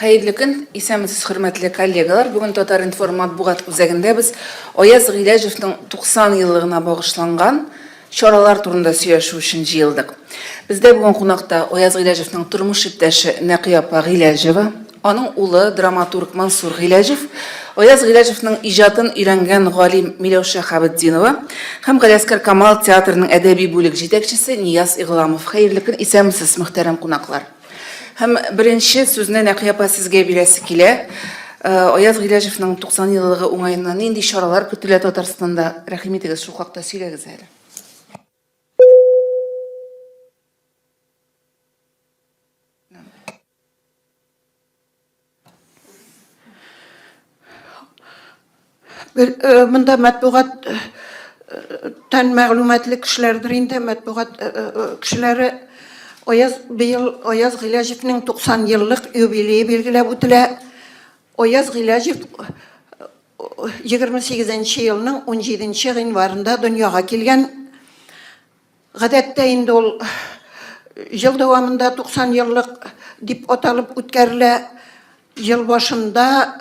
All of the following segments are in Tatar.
Hayırlı gün, isəmsiz hürmetli kollegalar. Bugün Totar Informat Buğat üzerinde biz Oyaz Gilajev'nin 90 yıllığına bağışlangan şoralar turunda söyleşu için jıyıldık. Bizde bugün konakta Oyaz Gilajev'nin turmuş iptaşı Naqiyapa Gilajeva, onun ulu dramaturg Mansur Gilajev, Oyaz Gilajev'nin icadını öğrengen galim Milevşa Xabiddinova, hem Galaskar Kamal Teatrının edebi bölük jetekçisi Niyaz İğlamov. Hayırlı gün, isəmsiz muhterem konaklar. Hem birinci sözüne Naqiyapa sizge bilesi kile, Oyaz Gilajev'nin 90 yıllığı oңайынан nindi şaralar kütüle Tatarstanda rahimetigiz şu haqda söylegiz әлі. Mında matbuğat tan мәгълүматлы кешеләрдер инде матbuğat кешеләре Oyaz Gilajev'nin 90 yıllık юбилейи belgilәп үтелә. Oyaz Gilajев 28 yılının 17 январында дөньяга килгән. Гадәттә инде ул ел дәвамында 90 yıllık дип аталып үткәрелә. Ел башында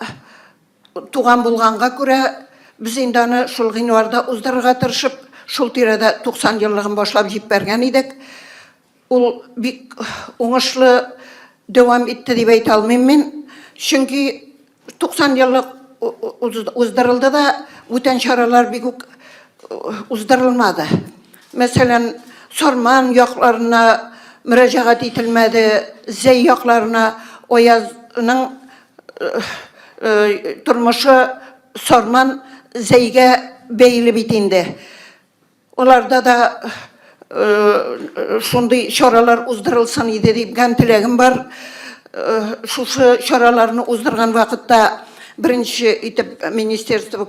туган булганга күрә biz инде аны шул гыйнварда уздырырга тырышып, шул тирәдә 90 yılлыгын башлап җип бергән идек. Ул бик уңышлы дәвам итте дип әйтә алмыйм мин. Чөнки 90 yıllık уздырылды да, бүтән чаралар бик үк уздырылмады. Мәсәлән, Сорман якларына мөрәҗәгать ителмәде, Зәй якларына Оязның тормышы Сорман Зәйгә бәйле бит инде. Оларда да шундый чаралар уздырылсын иде дигән теләгем бар. Шушы чараларны уздырган вакытта беренче итеп министерство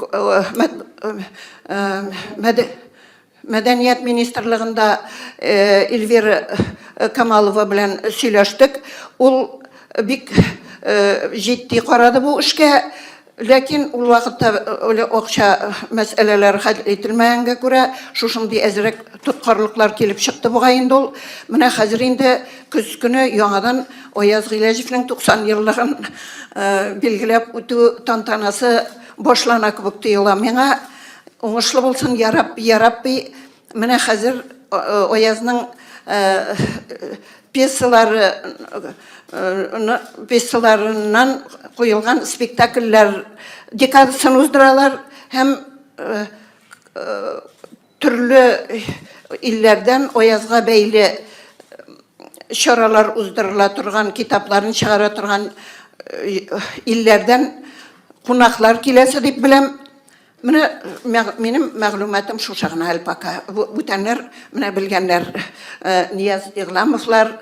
Мәдәният министрлыгында Эльвира Камалова белән сөйләштек. Ул бик җитди карады бу эшкә. Ләкин ул вакытта акча мәсьәләләр хәл ителмәгәнгә күрә шушындый әзрәк тоткарлыклар килеп чыкты буга инде ул. Менә хәзер инде көз көне яңадан Oyaz Gilajev'ның 90 yılлыгын билгеләп үтү тантанасы башлана кебек тоела миңа. Уңышлы булсын, ярабби. Менә хәзер Оязның пьесаларыннан куелган спектакльләр декадасын уздыралар һәм төрле илләрдән Оязга бәйле чаралар уздырыла торган, китапларын чыгара торган илләрдән кунаклар киләсе дип беләм. Менә минем мәгълүматым шушы гына әле пока. Бүтәннәр, менә белгәннәр Нияз Игъламовлар,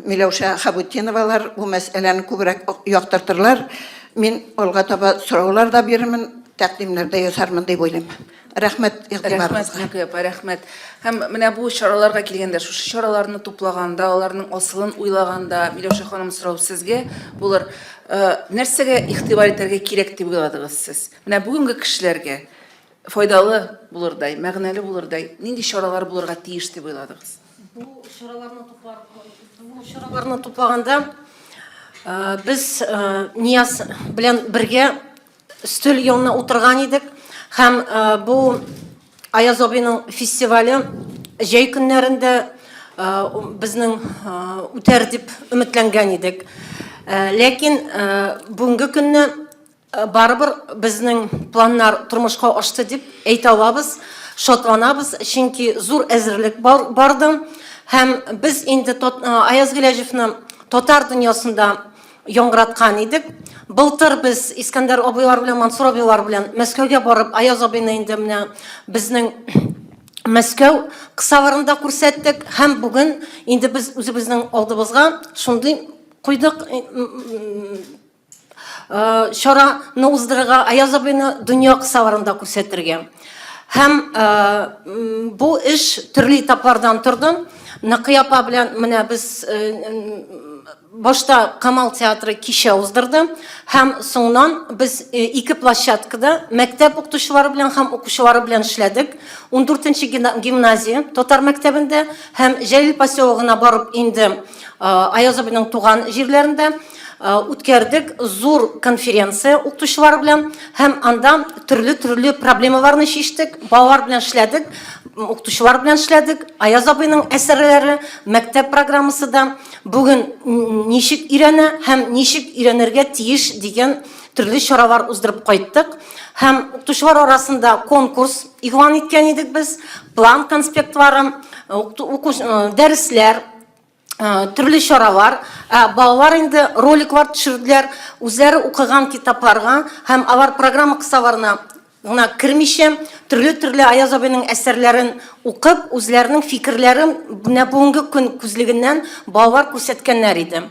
Миләүшә Хабутиновалар бу мәсьәләне күбрәк яктыртырлар. Мин алга таба сораулар да бирермен, тәкъдимнәр дә ясармын дип уйлыйм. Рәхмәт игътибарыгызга. Рәхмәт. Һәм менә бу чараларга килгәндә, шушы чараларны туплаганда, аларның асылын уйлаганда, Миләүшә ханым сорау сезгә булыр. Нәрсәгә игътибар итәргә кирәк дип уйладыгыз сез? Менә бүгенге кешеләргә файдалы булырдай, мәгънәле булырдай, нинди чаралар булырга тиеш дип уйладыгыз? Бу чараларны туплаганда без Нияз белән бергә өстәл янына утырган идек. Һәм бу Аяз абыйның фестивале җәй көннәрендә безнең үтәр дип өметләнгән идек. Ләкин бүгенге көнне барыбер безнең планнар тормышка ашты дип әйтә алабыз, шатланабыз, чөнки зур әзерлек барды. Һәм без инде Oyaz Gilajev'ны татар дөньясында яңгыраткан идек. Былтыр без Искәндәр абыйлар белән, Мансур абыйлар белән Мәскәүгә барып, Oyaz абыйны инде менә безнең Мәскәү кысаларында күрсәттек. Һәм бүген инде без үзебезнең алдыбызга шундый куйдык чараны уздырырга, Oyaz абыйны дөнья кысаларында күрсәтергә. Һәм бу эш төрле этаплардан торды. Нақияпа белән менә без башта Камал театры кичә уздырды. Һәм соңнан без ике площадкада мәктәп укытучылары белән һәм укучылары белән эшләдек. 14-нче гимназия татар мәктәбендә һәм Җәлил поселогына барып инде Oyaz абыйның туган җирләрендә үткәрдек зур конференция укытучылар белән һәм анда төрле проблемаларны шиштек, балалар белән эшләдек, укытучылар белән эшләдек. Аяз абыйның әсәрләре мәктәп программасы да бүген ничек өйрәнә һәм ничек өйрәнергә тиеш дигән төрле чаралар уздырып кайттык. Һәм укытучылар арасында конкурс игълан иткән идек без, план конспектлары, дәресләр, төрле чаралар, балалар инде роликлар төшерделәр, үзләре укыган китапларга һәм алар программа кысаларына гына кермичә, төрле Аяз абыйның әсәрләрен укып, үзләренең фикерләрен менә бүгенге көн күзлегеннән балалар күрсәткәннәр иде.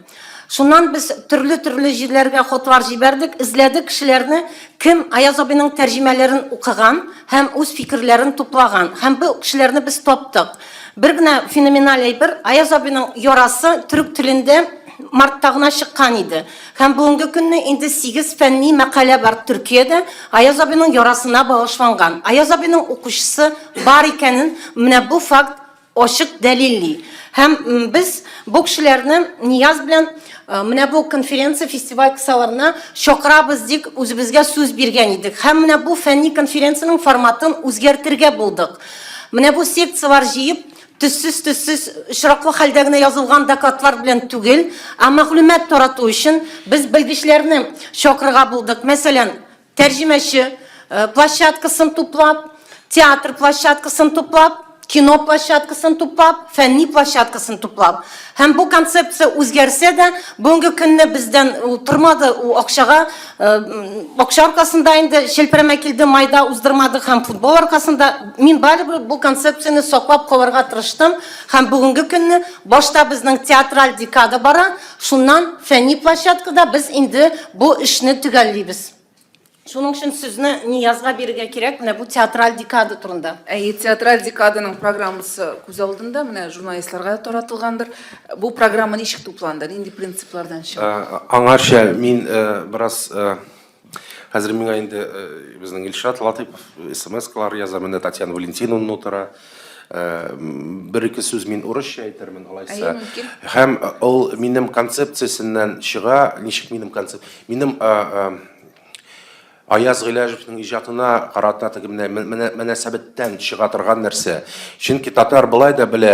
Шуннан без төрле җирләргә хотлар җибәрдек, эзләдек кешеләрне, кем Аяз абыйның тәрҗемәләрен укыган һәм үз фикерләрен туплаган. Һәм бу кешеләрне без таптык. Бер генә феноменаль әйбер, Аяз абыйның ярасы төрек телендә мартта гына чыккан иде. Һәм бүгенге көнне инде 8 фәнни мәкалә бар Төркиядә Аяз абыйның ярасына багышланган. Аяз абыйның укучысы бар икәнен менә бу факт ачык дәлилли. Һәм без бу кешеләрне Нияз белән менә бу конференция, фестиваль кысаларына чакырабыз дип үзебезгә сүз биргән идек. Һәм менә бу фәнни конференцияның форматын үзгәртергә булдык. Менә бу секциялар җыеп, төссез очраклы хәлдә генә язылган докладлар белән түгел, мәгълүмат тарату өчен без белгечләрне чакырырга булдык. Мәсәлән, тәрҗемәче площадкасын туплап, театр площадкасын туплап, кино площадкасын туплап, фәнни площадкасын туплап. Һәм бу концепция үзгәрсә дә, бүгенге көнне бездән тормады акчага, акча аркасында инде шелпәрәмә килде, майда уздырмады һәм футбол аркасында мин барыбер бу концепцияны саклап калырга тырыштым. Һәм бүгенге көнне башта безнең театраль декада бара, шуннан фәнни площадкада без инде бу эшне төгәллибез. Шуның өчен сүзне Ниязга бирергә кирәк, менә бу театраль декада турында. Театраль декаданың программасы күз алдында, менә журналистларга таратылгандыр. Бу программа ничек тупланды? Нинди принциплардан чыга? Аңарча мин бераз хәзер миңа инде безнең Илшат Латыйпов СМС-калар яза, менә Татьяна Валентиновна утыра. Бер-ике сүз мин урысча әйтермен алайса. Һәм ул минем концепциясеннән чыга, ничек минем концепция? Минем Аяз Гыйләҗевнең иҗатына карата мөнәсәбәттән чыга торган нәрсә. Чөнки татар былай да белә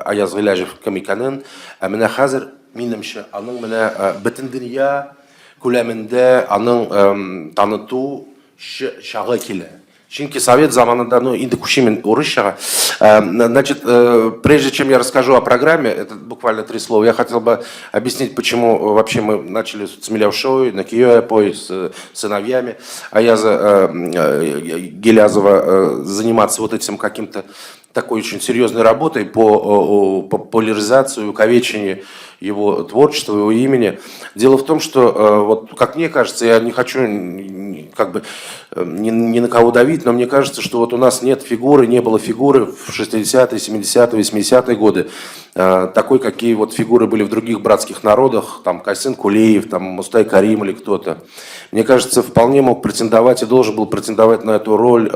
Аяз Гыйләҗев кем икәнен, менә хәзер минемчә аның менә бөтен дөнья күләмендә аның таныту чагы килә. Чөнки совет заманында, инде күчимен урысчага. Значит, прежде чем я расскажу о программе, это буквально 3 слова, я хотел бы объяснить, почему вообще мы начали с Милявшой, на Киёпой, с сыновьями Аяза Гилязова заниматься вот этим каким-то такой очень серьезной работой по популяризации, увековечению его творчества, его имени. Дело в том, что, вот, как мне кажется, я не хочу как бы ни на кого давить, но мне кажется, что вот у нас нет фигуры, не было фигуры в 60-е, 70-е, 80-е годы, такой, какие вот фигуры были в других братских народах, там Кайсен Кулеев, там Мустай Карим или кто-то. Мне кажется, вполне мог претендовать и должен был претендовать на эту роль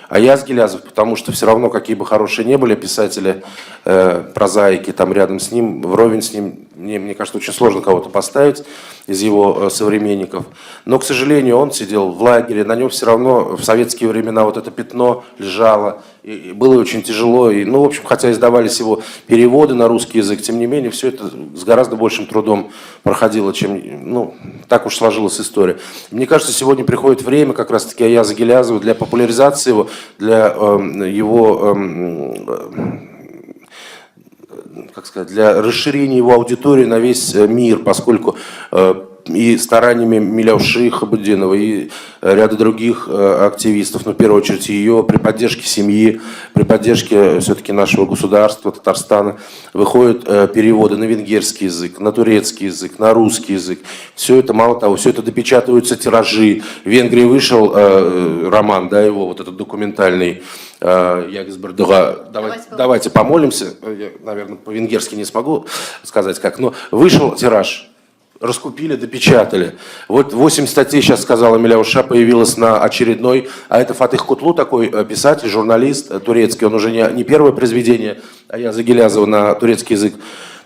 Аяз Гилязов, потому что все равно, какие бы хорошие не были писатели, прозаики там рядом с ним, вровень с ним, мне кажется, очень сложно кого-то поставить из его современников. Но, к сожалению, он сидел в лагере, на нем все равно в советские времена вот это пятно лежало, и было очень тяжело. И, в общем, хотя издавались его переводы на русский язык, тем не менее, все это с гораздо большим трудом проходило, чем, так уж сложилась история. Мне кажется, сегодня приходит время как раз-таки Аяза Гилязова для популяризации его, для его, как сказать, для расширения его аудитории на весь мир, поскольку и стараниями Милявши Хабудинова и ряда других активистов, но в первую очередь ее, при поддержке семьи, при поддержке все-таки нашего государства, Татарстана, выходят переводы на венгерский язык, на турецкий язык, на русский язык. Все это, мало того, все это допечатываются тиражи. В Венгрии вышел роман, да, его вот этот документальный, Ягизбердуга. Давайте помолимся. Я, наверное, по-венгерски не смогу сказать как, но вышел тираж. Раскупили, допечатали. Вот 8 статей, сейчас сказала Милявша, появилось на очередной. А это Фатых Кутлу, такой писатель, журналист турецкий. Он уже не первое произведение Аяза Гилязова на турецкий язык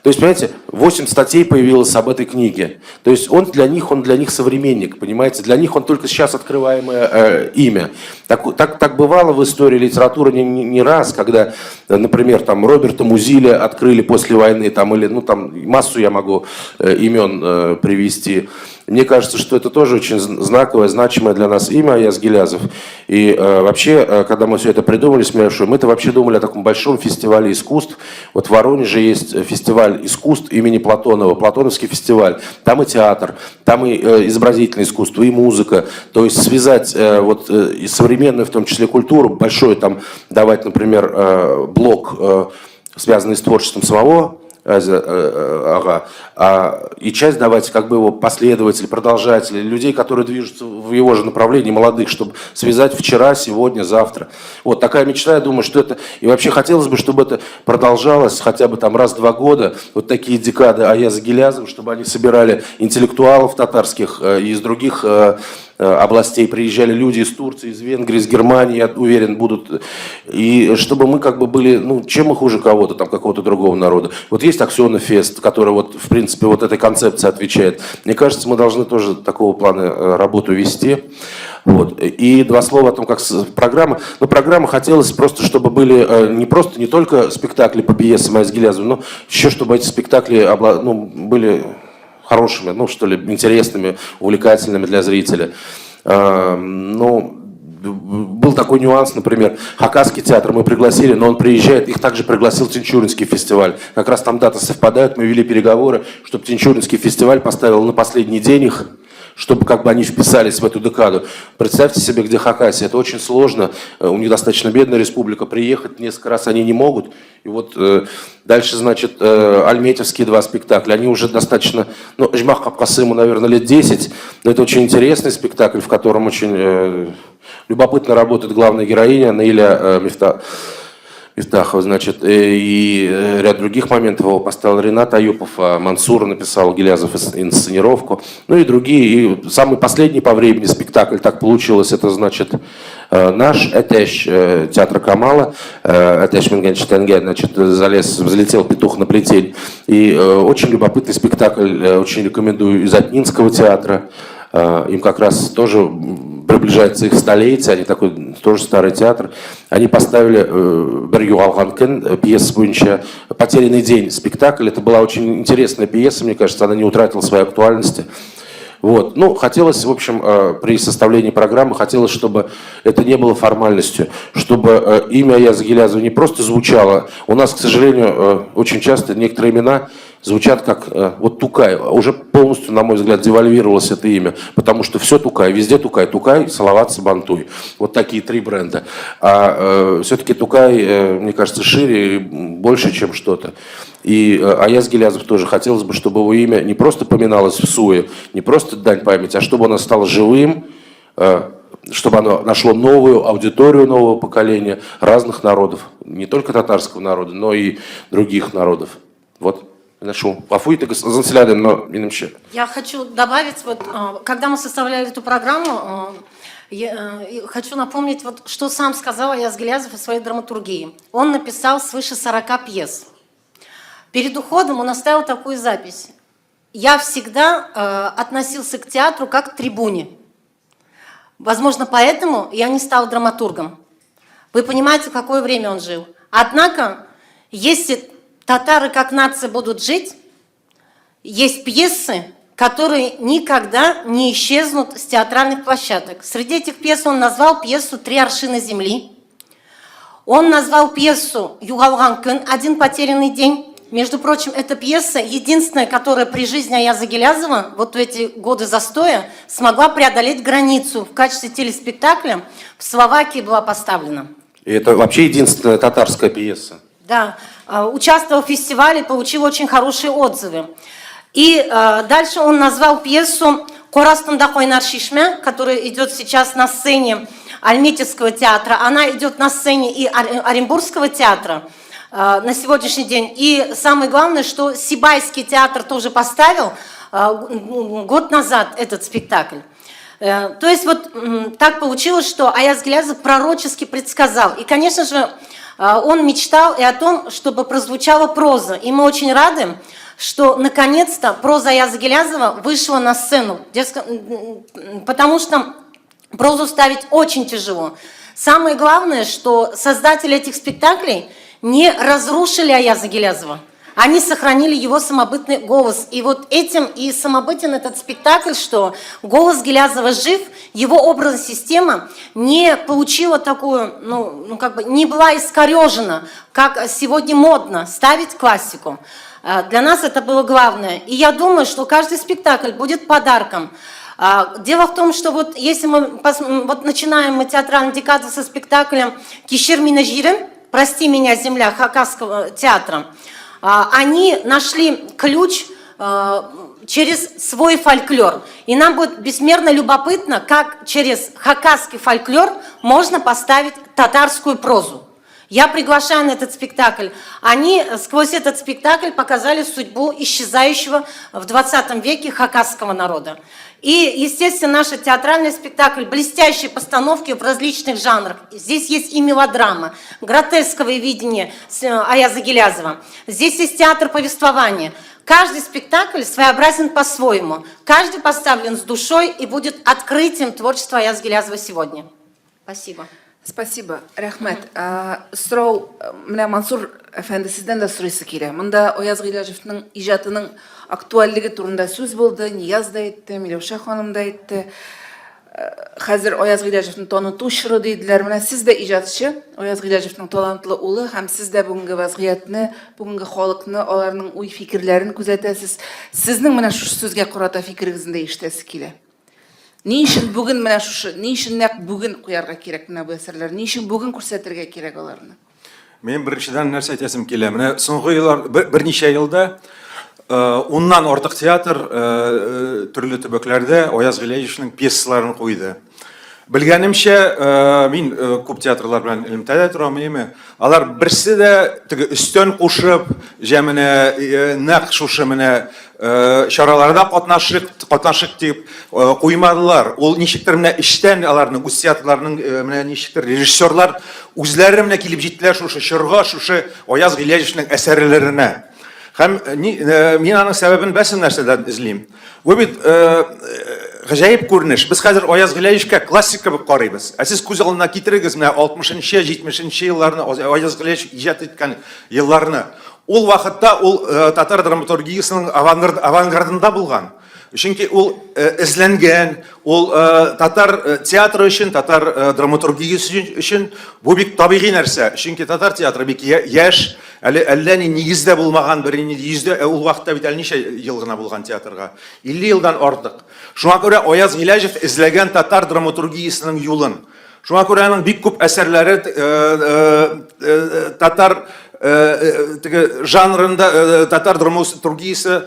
То есть, понимаете, 8 статей появилось об этой книге. То есть он для них современник, понимаете? Для них он только сейчас открываемое имя. Так бывало в истории литературы не раз, когда, например, там Роберта Музиля открыли после войны, там, или, ну, там, массу я могу имен привести. Мне кажется, что это тоже очень знаковое, значимое для нас имя Аяз Гилязов. И вообще, когда мы все это придумали с Мирошой, мы-то вообще думали о таком большом фестивале искусств. Вот в Воронеже есть фестиваль искусств имени Платонова, Платоновский фестиваль. Там и театр, там и изобразительное искусство, и музыка. То есть связать вот и современную, в том числе, культуру, большой там давать, например, блок, связанный с творчеством самого Ага. И часть давать как бы его последователей, продолжателей, людей, которые движутся в его же направлении, молодых, чтобы связать вчера, сегодня, завтра. Вот такая мечта, я думаю, что это... И вообще хотелось бы, чтобы это продолжалось хотя бы там раз в 2 года, вот такие декады Аяза Гилязова, чтобы они собирали интеллектуалов татарских и из других областей, приезжали люди из Турции, из Венгрии, из Германии, я уверен, будут. И чтобы мы как бы были, ну, чем мы хуже кого-то, там, какого-то другого народа. Вот есть Аксионофест, который вот, в принципе, вот этой концепции отвечает. Мне кажется, мы должны тоже такого плана работу вести. Вот. И 2 слова о том, как программа. Но программа хотелось просто, чтобы были не только спектакли по пьесам Аяза Гилязова, но еще чтобы эти спектакли были хорошими, ну, что ли, интересными, увлекательными для зрителя. Ну, был такой нюанс, например, Хакасский театр мы пригласили, но он приезжает, их также пригласил Тинчуринский фестиваль. Как раз там даты совпадают, мы вели переговоры, чтобы Тинчуринский фестиваль поставил на последний день их, чтобы как бы они вписались в эту декаду. Представьте себе, где Хакасия, это очень сложно, у них достаточно бедная республика, приехать несколько раз они не могут. И вот дальше, значит, альметьевские 2 спектакля, они уже достаточно, ну, Жмах Капкасыму, наверное, лет 10, но это очень интересный спектакль, в котором очень любопытно работает главная героиня Наиля Мифтахова, значит, и ряд других моментов его поставил Ренат Аюпов, а Мансур написал Гилязов инсценировку, ну и другие. И самый последний по времени спектакль, так получилось, это, значит, наш Этеш театра Камала, Этеш Менгенштенге, значит, взлетел петух на плетень. И очень любопытный спектакль, очень рекомендую, из Атнинского театра. Им как раз тоже приближается их столетие, они такой тоже старый театр. Они поставили «Бергю Алганкен», пьесу Буинча «Потерянный день», спектакль. Это была очень интересная пьеса, мне кажется, она не утратила своей актуальности. Вот. Ну, хотелось, в общем, при составлении программы, хотелось, чтобы это не было формальностью, чтобы имя Аяза Гилязова не просто звучало. У нас, к сожалению, очень часто некоторые имена звучат как вот Тукай. Уже полностью, на мой взгляд, девальвировалось это имя, потому что все Тукай, везде Тукай. Тукай, Салават, Сабантуй. Вот такие 3 бренда. А все-таки Тукай, мне кажется, шире и больше, чем что-то. И Аяз Гилязов тоже хотелось бы, чтобы его имя не просто поминалось в СУЕ, не просто дань памяти, а чтобы оно стало живым, чтобы оно нашло новую аудиторию нового поколения разных народов. Не только татарского народа, но и других народов. Вот. Я хочу добавить, вот, когда мы составляли эту программу, хочу напомнить, вот, что сам сказал Аяз Гилязов о своей драматургии. Он написал свыше 40 пьес. Перед уходом он оставил такую запись. Я всегда относился к театру как к трибуне. Возможно, поэтому я не стал драматургом. Вы понимаете, в какое время он жил. Однако, если татары как нация будут жить, есть пьесы, которые никогда не исчезнут с театральных площадок. Среди этих пьес он назвал пьесу «Три аршина земли». Он назвал пьесу «Югалган күн», «Один потерянный день». Между прочим, эта пьеса единственная, которая при жизни Аяза Гилязова, вот в эти годы застоя, смогла преодолеть границу в качестве телеспектакля. В Словакии была поставлена. И это вообще единственная татарская пьеса. Да, участвовал в фестивале, получил очень хорошие отзывы. И дальше он назвал пьесу «Корастында койнар шишме», которая идет сейчас на сцене Альметьевского театра. Она идет на сцене и Оренбургского театра на сегодняшний день. И самое главное, что Сибайский театр тоже поставил год назад этот спектакль. То есть вот так получилось, что Аяз Гилязов пророчески предсказал. И, конечно же, он мечтал и о том, чтобы прозвучала проза. И мы очень рады, что наконец-то проза Аяза Гилязова вышла на сцену, потому что прозу ставить очень тяжело. Самое главное, что создатели этих спектаклей не разрушили Аяза Гилязова. Они сохранили его самобытный голос. И вот этим и самобытен этот спектакль, что голос Гилязова жив, его образная система не получила такую, не была искорежена, как сегодня модно ставить классику. Для нас это было главное. И я думаю, что каждый спектакль будет подарком. Дело в том, что вот если мы начинаем мы театральную декаду со спектаклем «Кишир мина жирен», «Прости меня, земля» Хакасского театра, они нашли ключ через свой фольклор. И нам будет безмерно любопытно, как через хакасский фольклор можно поставить татарскую прозу. Я приглашаю на этот спектакль. Они сквозь этот спектакль показали судьбу исчезающего в 20 веке хакасского народа. И, естественно, наш театральный спектакль, блестящие постановки в различных жанрах. Здесь есть и мелодрама, гротесковое видение Аяза Гилязова. Здесь есть театр повествования. Каждый спектакль своеобразен по-своему. Каждый поставлен с душой и будет открытием творчества Аяза Гилязова сегодня. Спасибо. Спасибо, рахмет. Сұрау, мына Мансур әфәнді сізден де сұрайсы келе. Мұнда Ояз Гилязовтың ижатының актуаллігі турында сөз болды, Нияз да айтты, Милеуша ханым да айтты. Хәзер Ояз Гилязовтың таныту шыры дейділер. Мына сіз де ижатшы, Ояз Гилязовтың талантлы улы, һәм сіз де бүгінгі вазғиятны, бүгінгі халықны, аларның уй фикерләрін күзәтәсіз. Сіздің мына шу сөзге құрата фикіріңізді де ештәсі келе. Ни өчен бүген менә шушы, ни өчен нәкъ бүген куярга кирәк менә бу әсәрләр, ни өчен бүген күрсәтергә кирәк аларны? Мен беренчедән нәрсә әйтәсем килә. Менә соңгы еллар берничә елда уннан артык театр төрле төбәкләрдә Ояз Гилязовның пьесаларын куйды. Белгәнемчә, мин күп театрлар белән элемтәдә торам, алар берсе дә теге өстән кушып, җәменә нәкъ шушы менә чараларда катнашык дип куймадылар. Ул ничектер менә эштән аларның үз театрларының менә ничектер режиссерлар үзләре менә килеп җиттеләр шушы чорга, шушы Ояз Гилязовның әсәрләренә. Һәм мин аның сәбәбен бәсен нәрсәдән эзлим. Бу бит гаҗәеп күренеш. Без хәзер Ояз Гилязовка классик кебек карыйбыз. Ә сез күз алдына китерегез менә 60-нчы, 70-нчы елларны, Ояз Гилязов иҗат иткән елларны. Ул вакытта ул татар драматургиясының авангардында булган. Чөнки ул эзләнгән, ул татар театры өчен, татар драматургиясе өчен бу бик табигый нәрсә. Чөнки татар театры бик яшь, әллә ни нигездә булмаган, бер йөздә ул вакытта бит ничә ел гына булган театрга. 50 елдан артык. Шуңа күрә Ояз Гилязов эзләгән татар драматургиясының юлын. Шуңа күрә аның бик күп әсәрләре татар жанрында, татар драматургиясе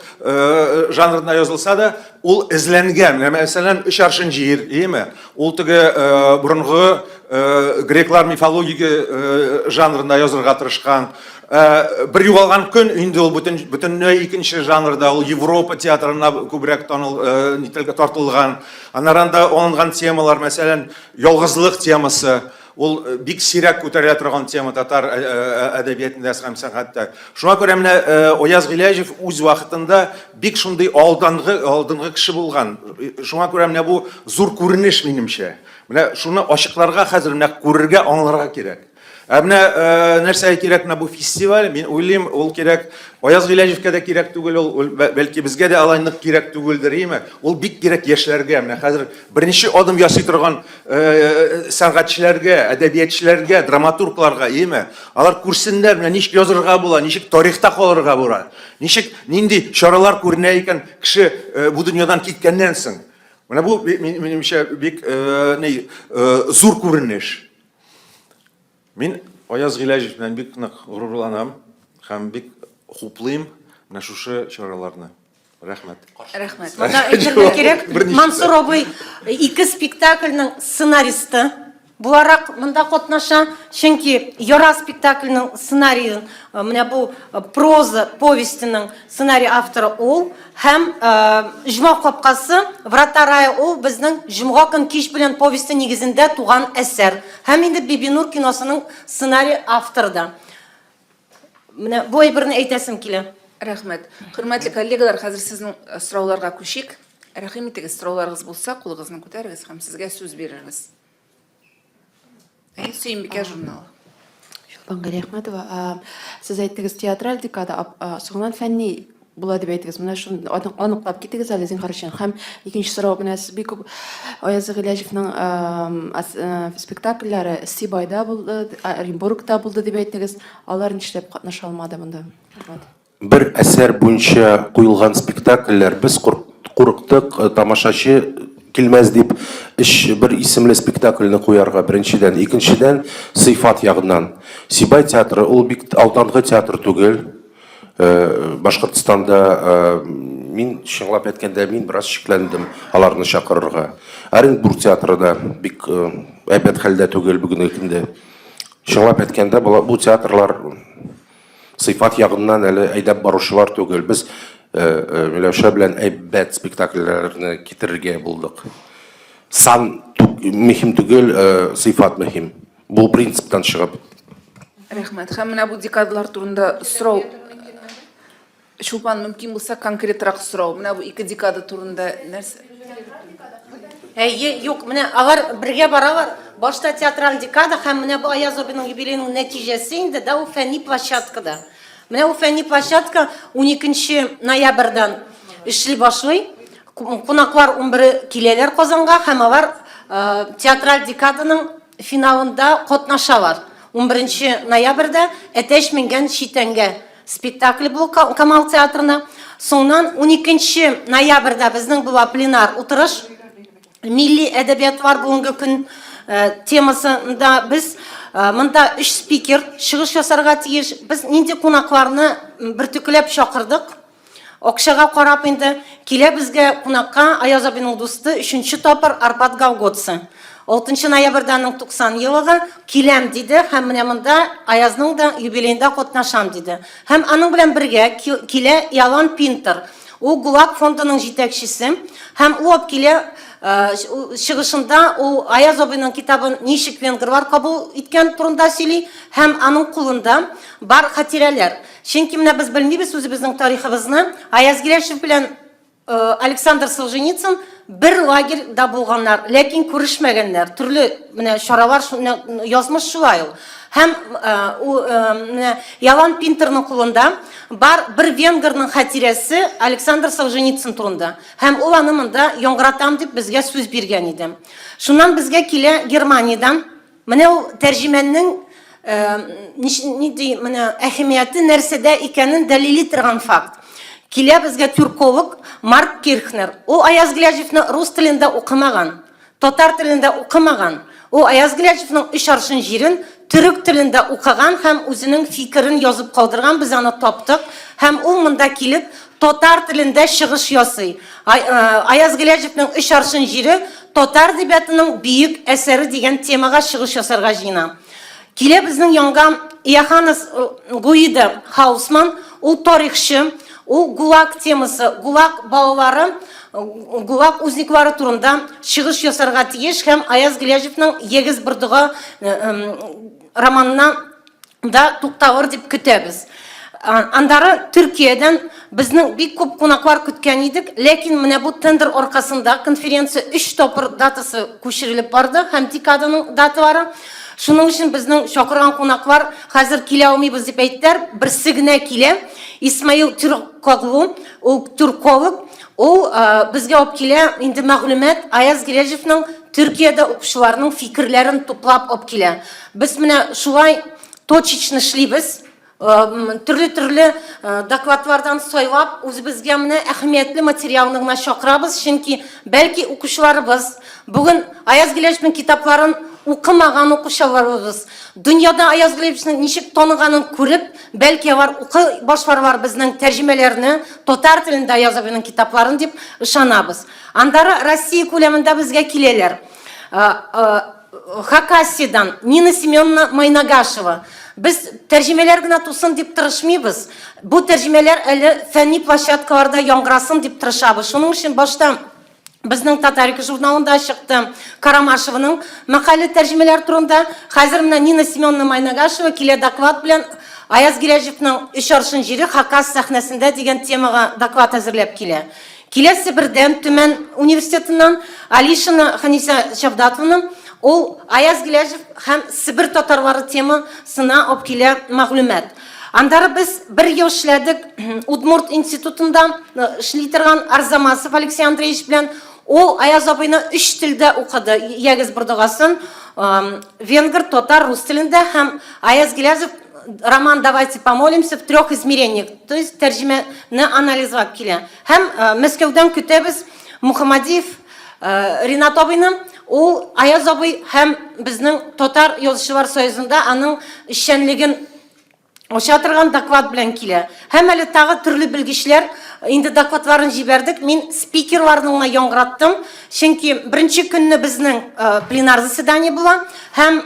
жанрында язылса да, ул эзләнгән. Мәсәлән, Өч аршын җир, ул борынгы греклар мифология жанрында язырга тырышкан. Бер югалган көн инде ул бөтенләй икенче жанрда, ул Европа театрына күбрәк тартылган. Анаранда алынган темалар, мәсәлән, ялгызлык темасы. Ул бик сирәк күтәрелә торган тема татар әдәбиятында һәм сәнгатьтә. Шуңа күрә менә Ояз Гилязов үз вакытында бик шундый алдынгы кеше булган. Шуңа күрә менә бу зур күренеш минемчә. Менә шуны ачыкларга хәзер менә күрергә, аңларга кирәк. Менә нәрсә кирәк менә бу фестиваль, мин уйлыйм, ул кирәк Ояз Гилязовка да кирәк түгел, ул бәлки безгә дә алай нык кирәк түгелдер, ул бик кирәк яшьләргә. Менә хәзер беренче адым ясый торган сәнгатьчеләргә, әдәбиятчыларга, драматургларга, алар күрсеннәр, менә ничек язырга була, ничек тарихта калырга була, ничек нинди чаралар күренә икән кеше бу дөньядан киткәннән соң. Менә бу минемчә бик зур күренеш. Мин Ояз Гилязов белән бик нык горурланам һәм бик хуплыйм менә шушы чараларны. Рәхмәт. Рәхмәт. Монда әйтергә кирәк, Мансур абый 2 спектакльнең сценаристы буларак монда катнаша, чөнки Яра спектакльнең сценарийын, менә бу проза повестенең сценарий авторы ул, һәм Җома капкасы Врата рая ул безнең Җомга көн кич белән повесте нигезендә туган әсәр. Һәм инде Бибинур киносының сценарий авторы да. Менә бу әйберне әйтәсем килә. Рәхмәт. Хөрмәтле коллегалар, хәзер сезнең сорауларга күчик. Рәхим итегез, сорауларыгыз булса, кулыгызны күтәрегез һәм сезгә сүз бирербез. Сөембикә журналы. Шулпан Рәхмәтова, сез әйттегез театраль декада, соңыннан фәнни була дип әйттегез. Менә шуны аныклап китегез әле зинһар өчен. Һәм икенче сорау менә сез бик күп Аяз Гыйләҗевнең спектакльләре Сибайда булды, Оренбургта булды дип әйттегез. Алар нишләп катнаша алмады монда? Бер әсәр буенча куелган спектакльләр без курыктык, тамашачы килмәс дип бер исемле спектакльне куярга беренчедән, икенчедән сыйфат ягыннан. Сибай театры ул бик алдангы театр түгел. Башкортстанда мин чынлап әйткәндә мин бераз шикләндем аларны чакырырга. Оренбург театры да бик әйбәт хәлдә түгел бүгенге көндә. Чынлап әйткәндә бу театрлар сыйфат ягыннан әле әйдәп баручылар түгел. Без Миләүшә белән әйбәт спектакльләрне китерергә булдык. Сан мөһим түгел, сыйфат мөһим. Бу принциптан чыгып. Рәхмәт. Һәм менә бу декадалар турында сорау. Шулпан, мөмкин булса конкретрак сорау. Менә бу 2 декада турында нәрсә? Юк, менә алар бергә баралар. Башта театраль декада һәм менә бу Аяз абыйның юбилейның нәтиҗәсе инде да ул фәнни площадкада. Менә ул фәнни площадка 12 ноябрьдән эшли башлый. Кунаклар 11 киләләр Казанга һәм алар театраль декаданың финалында катнашалар. 11 ноябрьдә әтәч менгән читәнгә спектакль бул Камал театрына. Соңнан 12 ноябрьдә безнең була пленар утырыш. Милли әдәбиятлар бүгенге көн темасында без монда 3 спикер чыгыш ясарга тиеш. Без нинди кунакларны бер төкләп чакырдык. Акчага карап инде килә безгә кунакка Аяз абыйның дусты 3нче тапыр Арпад Галготсы. 6 ноябрьдән 90 елыгы киләм диде һәм менә монда Аязның да юбилейында катнашам диде. Һәм аның белән бергә килә Ялан Пинтер. Ул ГУЛАГ фондының җитәкчесе һәм ул килә чыгышында ул Аяз абыйның китабын ничек венгрлар кабул иткән турында сөйли һәм аның кулында бар хатирәләр. Чөнки менә без белмибез үзебезнең тарихыбызны. Аяз Гыйләҗев белән Александр Солженицын бер лагерьда булганнар, ләкин күрешмәгәннәр. Төрле менә чаралар язмыш шулай ул. Һәм Ялан Пинтерның кулында бар бер венгрның хатирәсе Александр Солженицын турында. Һәм ул аны монда яңгыратам дип безгә сүз биргән иде. Шуннан безгә килә Германиядән менә ул тәрҗемәнең менә әһәмияте нәрсәдә икәнен дәлили торган факт. Килә безгә түрколог Марк Кирхнер. Ул Аяз Гыйләҗевне рус телендә укымаган, татар телендә укымаган. Ул Аяз Гыйләҗевнең 3 аршын җирен түрек телендә укыган һәм үзенең фикерен язып калдырган. Без аны таптык һәм ул монда килеп татар телендә чыгыш ясый. Аяз Гыйләҗевнең 3 аршын җире татар әдәбиятының бөек әсәре дигән темага чыгыш ясарга җыена. Килә безнең яңга Яханес Гуида Хаусман, ул тарихчы. Ул ГУЛАГ темасы, ГУЛАГ балалары, ГУЛАГ узниклары турында чыгыш ясарга тиеш һәм Аяз Гыйләҗевнең Егез бырдыгы романына да тукталыр дип көтәбез. Андары Төркиядән безнең бик күп кунаклар көткән идек, ләкин менә бу тендер аркасында конференция 3 тапкыр датасы күчерелеп барды һәм декаданың даталары. Шуның өчен безнең чакырган кунаклар хәзер килә алмыйбыз дип әйттеләр. Берсе генә килә. Исмаил Түркоглу, ул түрколог, ул безгә алып килә инде мәгълүмат Аяз Гыйләҗевнең Төркиядә укучыларның фикерләрен туплап алып килә. Без менә шулай точечно эшлибез. Төрле докладлардан сайлап, үзебезгә менә әһәмиятле материалны гына чакырабыз, чөнки бәлки укучыларыбыз бүген Аяз Гыйләҗевнең китапларын укымаган укучыларыбыз дөньяда Аяз Гыйләҗевнең ничек таныганын күреп, бәлки алар укый башларлар безнең тәрҗемәләрне, татар телендә Аяз абыйның китапларын дип ышанабыз. Андары Россия күләмендә безгә киләләр. Хакасиядан Нина Семеновна Майнагашева. Біз тәржімелер гына тусын деп тырышмайбыз. Бұл тәржімелер әлі фәнни площадкаларда яңғырасын деп тырышабыз. Шуның үшін башта біздің Татарика журналында шықты Карамашеваның мақале тәржімелер турында. Хәзер мына Нина Семеновна Майнагашева келе доклад белән Аяз Гиләҗевнең «Өч аршын җире Хакас сәхнәсендә» дигән темага доклад әзерләп килә. Келесі бірден Түмен университетінен Алишина Ханиса Шавдатовна ол Аяз Гиләжев һәм Сібір татарлары темасына алып келе мәгълүмат. Андары біз бір ел эшләдек Удмурт институтында эшли торган Арзамасов Алексей Андреевич белән ол Аяз абыйны 3 телдә укыды. Ягез Бурдагасын венгр, татар, рус телендә һәм Аяз Гиләжев роман «Давайте помолимся» в 3 измерениях, то есть тәрҗемәне анализлап килә. Һәм Мәскәүдән көтәбез Мухаммадиев Ринат абыйны, ул Аяз абый һәм безнең Татар Язучылар союзында аның эшчәнлеген ача торган доклад белән килә. Һәм әле тагы төрле белгечләр инде докладларын җибәрдек. Мин спикерларны яңгыраттым, чөнки беренче көнне безнең пленар заседание була һәм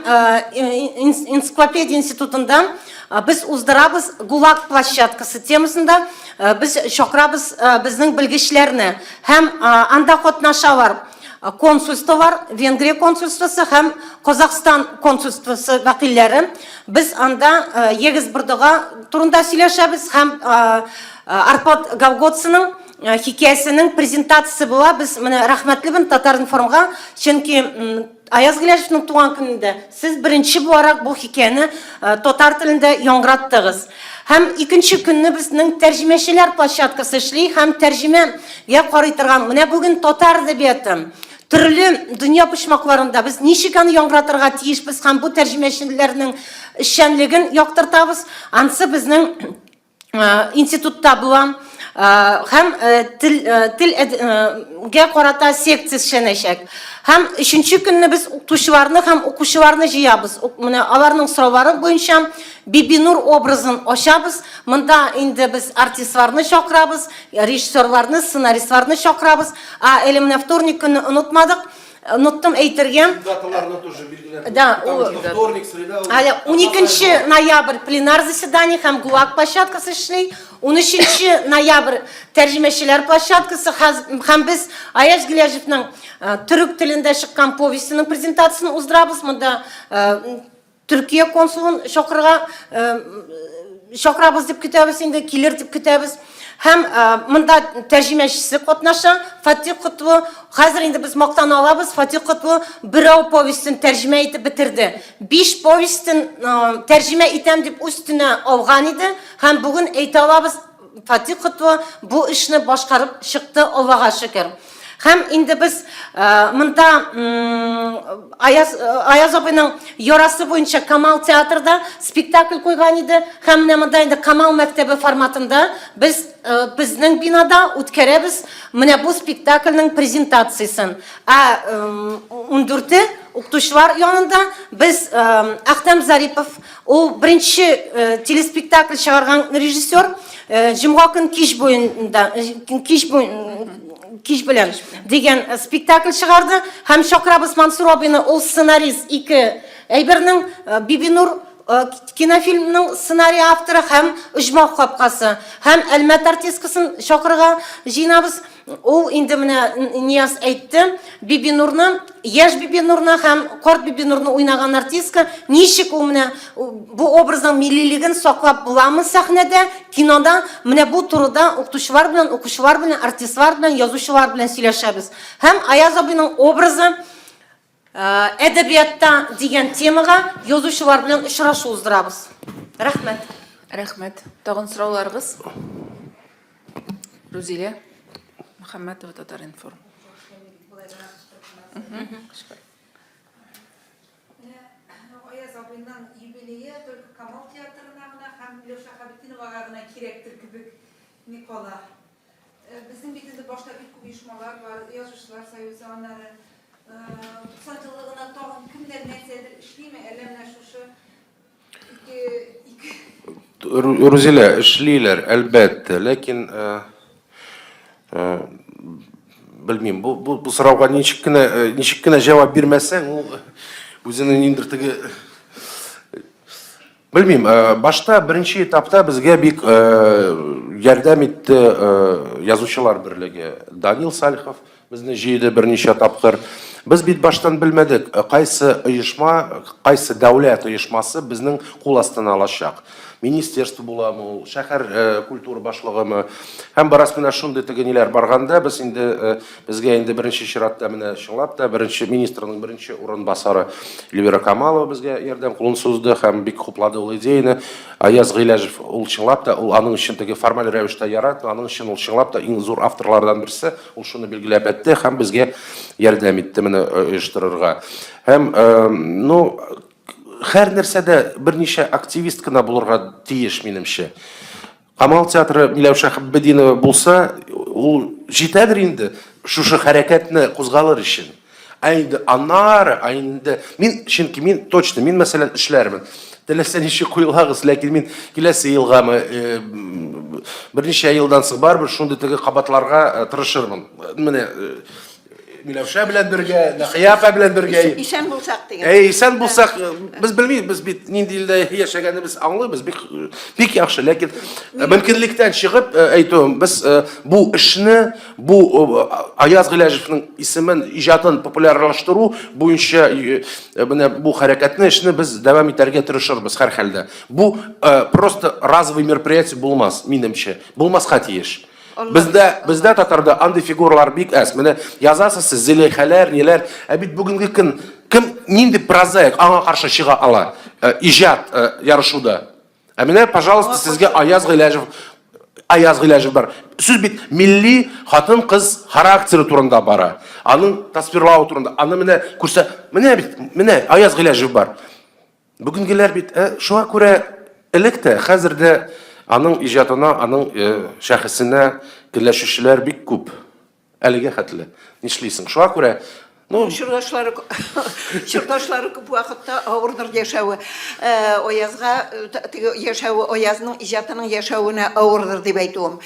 энциклопедия институтында biz уздырабыз ГУЛАГ площадкасы темасында biz чакырабыз безнең белгечләрне һәм анда катнашалар консульстволар, Венгрия консульствосы һәм Казахстан консульствосы вәкилләре. Без анда Егиз Бурдага турында сөйләшәбез һәм Арпад Галготсының хикәясенең презентациясе була. Без менә рәхмәтлебен Татар-информга, чөнки Аяз Гиләҗевнең туган көнендә сез беренче буларак бу хикәяне татар телендә яңгыраттыгыз. Һәм икенче көнне безнең тәрҗемәчеләр площадкасы эшли һәм тәрҗемәгә карый торган. Менә бүген татар әдәбияты төрле дөнья почмакларында без ничек аны яңгыратырга тиешбез һәм бу тәрҗемәчеләрнең эшчәнлеген яктыртабыз. Ансы безнең институтта була һәм телгә карата секция эшләнәчәк. Һәм 3нче көнне без укытучыларны һәм укучыларны җыябыз. Менә аларның сораулары буенча Бибинур образын ачабыз. Монда инде без артистларны чакырабыз, режиссерларны, сценаристларны чакырабыз. Әле менә вторник көнне онытмадык. Оныттым әйтергә. Даталарны тоже билгеләп. Да, вторник, среда. 12 ноябрь пленар заседание һәм ГУЛАГ площадкасы эшли. 13 ноябрь тәрҗемәчеләр площадкасы һәм без Аяз Гиләҗевнең түрк телендә чыккан повестінің презентациясын уздырабыз. Монда Төркия консулын чакырабыз дип көтәбез, инде килер дип көтәбез. Һәм монда тәрҗемәчесе катнаша, Фатих Котлы. Хәзер инде без мактана алабыз. Фатих Котлы берәү повестен тәрҗемә итеп битерде. 5 повестен тәрҗемә итәм дип үстенә алган иде. Һәм бүген әйтә алабыз, Фатих Котлы бу эшне башкарып чыкты, Аллага шөкер. Һәм инде без монда Аяз абыйның ярасы буенча Камал театрда спектакль куйган иде. Һәм монда инде Камал мәктәбе форматында без безнең бинада үткәрәбез менә бу спектакльнең презентациясын. 14 укытучылар янында біз Ахтам Зарипов, ул беренче телеспектакль чыгарган режиссер, Җомга көн кич белән дигән спектакль чыгарды. Һәм чакырабыз Мансур абыйны, ул сценарист, 2 әйбернең Бибинур кинофильмның сценарий авторы һәм Оҗмах капкасы һәм Әлмәт артисткасын чакырга җыйнабыз. Ул инде менә Нияз әйтте, Бибинурны, яшь Бибинурны һәм карт Бибинурны уйнаган артистка ничек ул менә бу образның миллилеген саклап буламы сәхнәдә, кинода, менә бу турыда укытучылар белән, укучылар белән, артистлар белән, язучылар белән сөйләшәбез. Һәм Аяз абыйның образы әдәбиятта дигән темага язучылар белән очрашу уздырабыз. Рәхмәт. Рәхмәт. Тагын сорауларыгыз? Рузилә Мөхәммәтова, Татар-информ. Аяз абыйның юбилейы только Камал театрына гына һәм Лёша Хабитиновага гына кирәктер кебек Никола. Безнең бит инде башта бик күп оешмалар бар, язучылар союзы, аннары сатылыгына тагын кемдер нәрсәдер эшлиме, әллә менә шушы Рузилә, эшлиләр, әлбәттә, ләкин белмим, бу сорауга ничек кенә җавап бирмәсәң, ул Үзенең ниндер теге Белмим, башта беренче этапта безгә бик ярдәм итте язучылар берлеге. Данил Салихов безне җыйды берничә тапкыр. Без бит баштан белмәдек, кайсы оешма, кайсы дәүләт оешмасы безнең кул астына алачак. Министерство буламы, ул шәһәр культура башлыгымы. Һәм барас менә шундый тегениләр барганда без инде безгә инде беренче чиратта менә чынлап та беренче министрның беренче урынбасары Эльвира Камалова безгә ярдәм кулын сузды һәм бик хуплады ул идеяны. Аяз Гыйләҗев ул чынлап та ул аның өчен теге формаль рәвештә яратты, аның өчен ул чынлап та иң зур авторлардан берсе, ул шуны билгеләп әйтте һәм безгә ярдәм итте менә оештырырга. Һәм ну һәр нәрсәдә берничә активист кына булырга тиеш минемчә. Камал театры Миләүшә Хәббединова булса, ул җитәдер инде шушы хәрәкәтне кузгалыр өчен. Инде аннары, инде чөнки мин точно, мин мәсәлән эшләрмен. Теләсә ничек куйылгыз, ләкин мин киләсе елгамы берничә елдан соң барбыр шундый теге кабатларга тырышырмын. Менә Миләүшә белән бергә, Нәхияфә белән бергә. Исән булсак деген. Исән булсак, без белмибез, без бит нинди илдә яшәгәнебез аңлыйбыз, бик яхшы, ләкин мөмкинлектән чыгып әйтүем, без бу эшне, бу Аяз Гыйләҗевнең исемен, иҗатын популярлаштыру буенча менә бу хәрәкәтне эшне без дәвам итәргә тырышырбыз һәр хәлдә. Бу просто разовый мероприятие булмас, минемчә. Булмаска тиеш. Бездә татарда андый фигуралар бик әз. Менә язасыз сез Зөләйхәләр, ниләр, бит бүгенге көн кем нинди прозаик аңа каршы чыга ала? Иҗат ярышуда. Менә, пожалуйста, сезгә Аяз Гыйләҗев бар. Сүз бит милли хатын-кыз характеры турында бара. Аның тасвирлау турында. Аны менә күрсә, менә Аяз Гыйләҗев бар. Бүгенгеләр бит шуңа күрә электә, хәзердә аның иҗатына, аның шәхесенә килешүчеләр бик күп. Әлегә хәтле. Нишлисең? Шуңа күрә, Чурдашлары күп вакытта авырдыр яшәве. Аязга яшәве, Аязның иҗатының яшәвенә авырдыр дип әйтүем.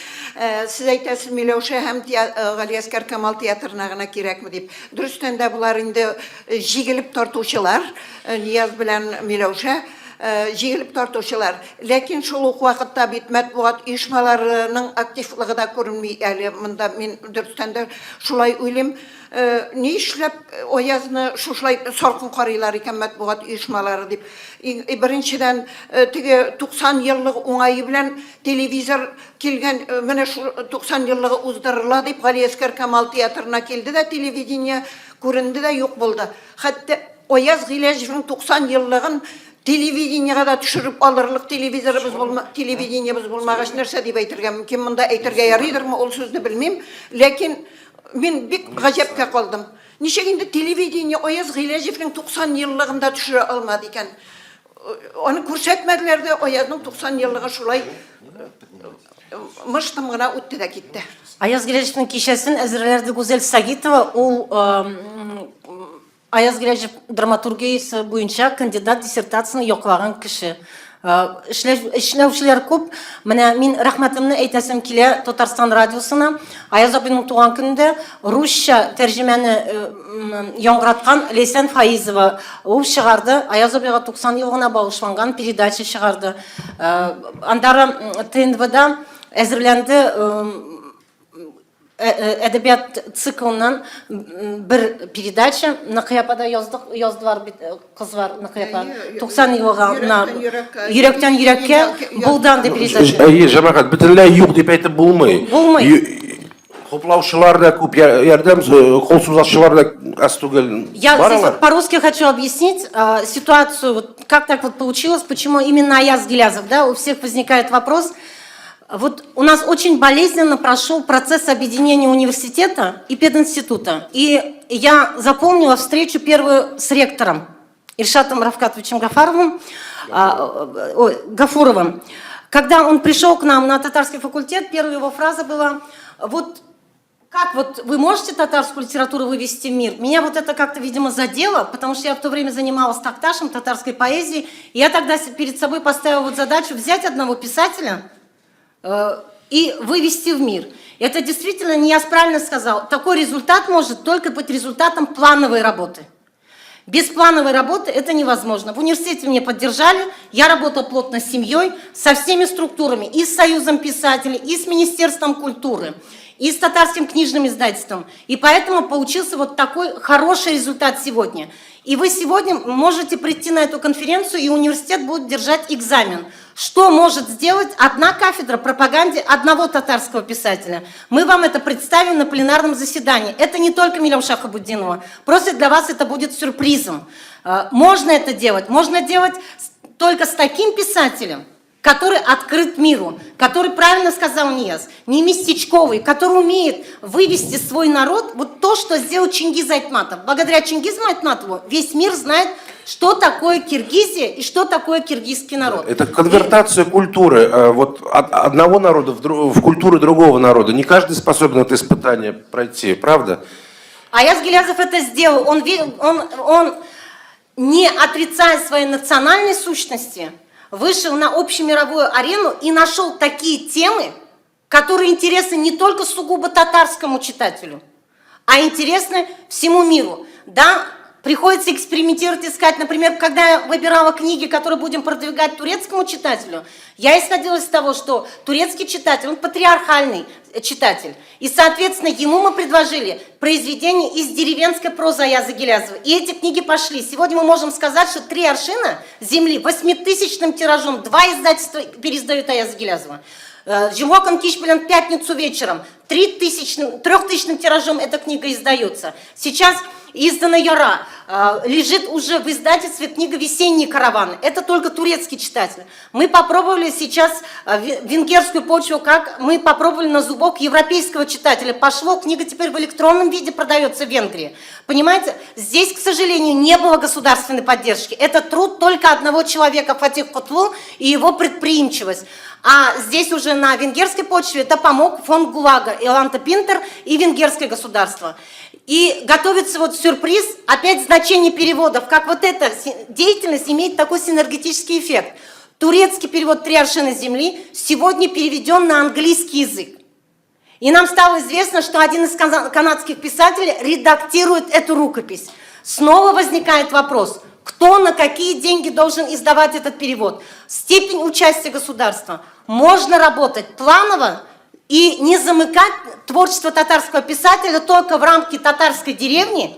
Сез әйтәсез, Миләүшә һәм Галиәскәр Камал театрына гына кирәкме дип. Дөрестән дә булар инде җигелеп тартучылар, Нияз белән Миләүшә җигелеп тартучылар. Ләкин шул ук вакытта бит матбугат оешмаларының активлыгы да күренми әле. Монда мин дөрестән дә шулай уйлыйм. Ни эшләп Аязны шулай салкын карыйлар икән матбугат оешмалары дип. Беренчедән теге 90 еллык уңае белән телевизор килгән, менә шу 90 еллыгы уздырыла дип Галиәскәр Камал театрына килде дә, телевидение күренде дә, юк булды. Хәтта Аяз Гыйләҗевнең 90 еллыгын телевидениега да төшереп алырлык телевидениебез булмагач нәрсә дип әйтергә мөмкин. Монда әйтергә ярыйдырмы, ул сүзне белмим, ләкин мин бик гаҗәпкә калдым. Ничек инде телевидение Аяз Гыйләҗевнең 90 еллыгында төшерә алмады икән? Аны күрсәтмәделәр дә, Аязның 90 еллыгы шулай мыштым гына үтте дә китте. Аяз Гыйләҗевнең кичәсен әзерләде Гүзәл Сагитова, ул Аяз Гыйләҗев драматургиясе буенча кандидат диссертациясын яклаган кеше. Эшләүчеләр күп. Менә мин рәхмәтемне әйтәсем килә Татарстан радиосына. Аяз абыйның туган көндә русча тәрҗемәне яңгыраткан Лейсан Фаизова ул чыгарды. Аяз абыйга 90 елгына багышланган передача чыгарды. Андары ТНВда әзерләнде әдәбият циклынан бер передача. Нәкыяпада яздылар бит, кызлар Нәкыяпа 90 елга йөрәктән йөрәккә булдан дип передача. Җәмәгать бөтенләй юк дип әйтеп булмый. Хуплаучылар да күп, ярдәм кул сузучылар да аз түгел. Я здесь по-русски хочу объяснить ситуацию, вот как так вот получилось, почему именно Аяз Гыйләҗев, да, у всех возникает вопрос. Вот у нас очень болезненно прошел процесс объединения университета и пединститута. И я запомнила встречу первую с ректором Ильшатом Рафкатовичем Гафуровым. Когда он пришел к нам на татарский факультет, первая его фраза была: вот как вот вы можете татарскую литературу вывести в мир? Меня вот это как-то, видимо, задело, потому что я в то время занималась такташем, татарской поэзией. И я тогда перед собой поставила вот задачу взять одного писателя и вывести в мир. Это действительно, не я правильно сказал, такой результат может только быть результатом плановой работы. Без плановой работы это невозможно. В университете меня поддержали, я работала плотно с семьей, со всеми структурами, и с Союзом писателей, и с Министерством культуры, и с Татарским книжным издательством. И поэтому получился вот такой хороший результат сегодня. И вы сегодня можете прийти на эту конференцию, и университет будет держать экзамен. Что может сделать одна кафедра пропаганде одного татарского писателя? Мы вам это представим на пленарном заседании. Это не только Милям Шахабуддинова. Просто для вас это будет сюрпризом. Можно это делать. Можно делать только с таким писателем, который открыт миру, который, правильно сказал Нияз, не местечковый, который умеет вывести свой народ, вот то, что сделал Чингиз Айтматов. Благодаря Чингизу Айтматову весь мир знает, что такое Киргизия и что такое киргизский народ. Это конвертация культуры вот от одного народа в культуру другого народа. Не каждый способен это испытание пройти, правда? Аяз Гилязов это сделал. Он не отрицая своей национальной сущности, вышел на общемировую арену и нашел такие темы, которые интересны не только сугубо татарскому читателю, а интересны всему миру. Да, приходится экспериментировать, искать. Например, когда я выбирала книги, которые будем продвигать турецкому читателю, я исходила из того, что турецкий читатель, он патриархальный читатель. И, соответственно, ему мы предложили произведения из деревенской прозы Аяза Гилязова. И эти книги пошли. Сегодня мы можем сказать, что 3 аршина земли 8-тысячным тиражом, 2 издательства переиздают Аяза Гилязова. Жимокон Кишпилен в пятницу вечером 3-тысячным тиражом эта книга издается. Сейчас издана Яра, лежит уже в издательстве книга «Весенние караваны». Это только турецкий читатель. Мы попробовали сейчас венгерскую почву, как мы попробовали на зубок европейского читателя. Пошло, книга теперь в электронном виде продается в Венгрии. Понимаете, здесь, к сожалению, не было государственной поддержки. Это труд только одного человека, Фатих Кутлу, и его предприимчивость. А здесь уже на венгерской почве это помог фонд ГУЛАГа, Иланта Пинтер и венгерское государство. И готовится вот сюрприз, опять значение переводов, как вот эта деятельность имеет такой синергетический эффект. Турецкий перевод «Три аршина земли» сегодня переведен на английский язык. И нам стало известно, что один из канадских писателей редактирует эту рукопись. Снова возникает вопрос, кто на какие деньги должен издавать этот перевод? Степень участия государства. Можно работать планово и не замыкать творчество татарского писателя только в рамки татарской деревни,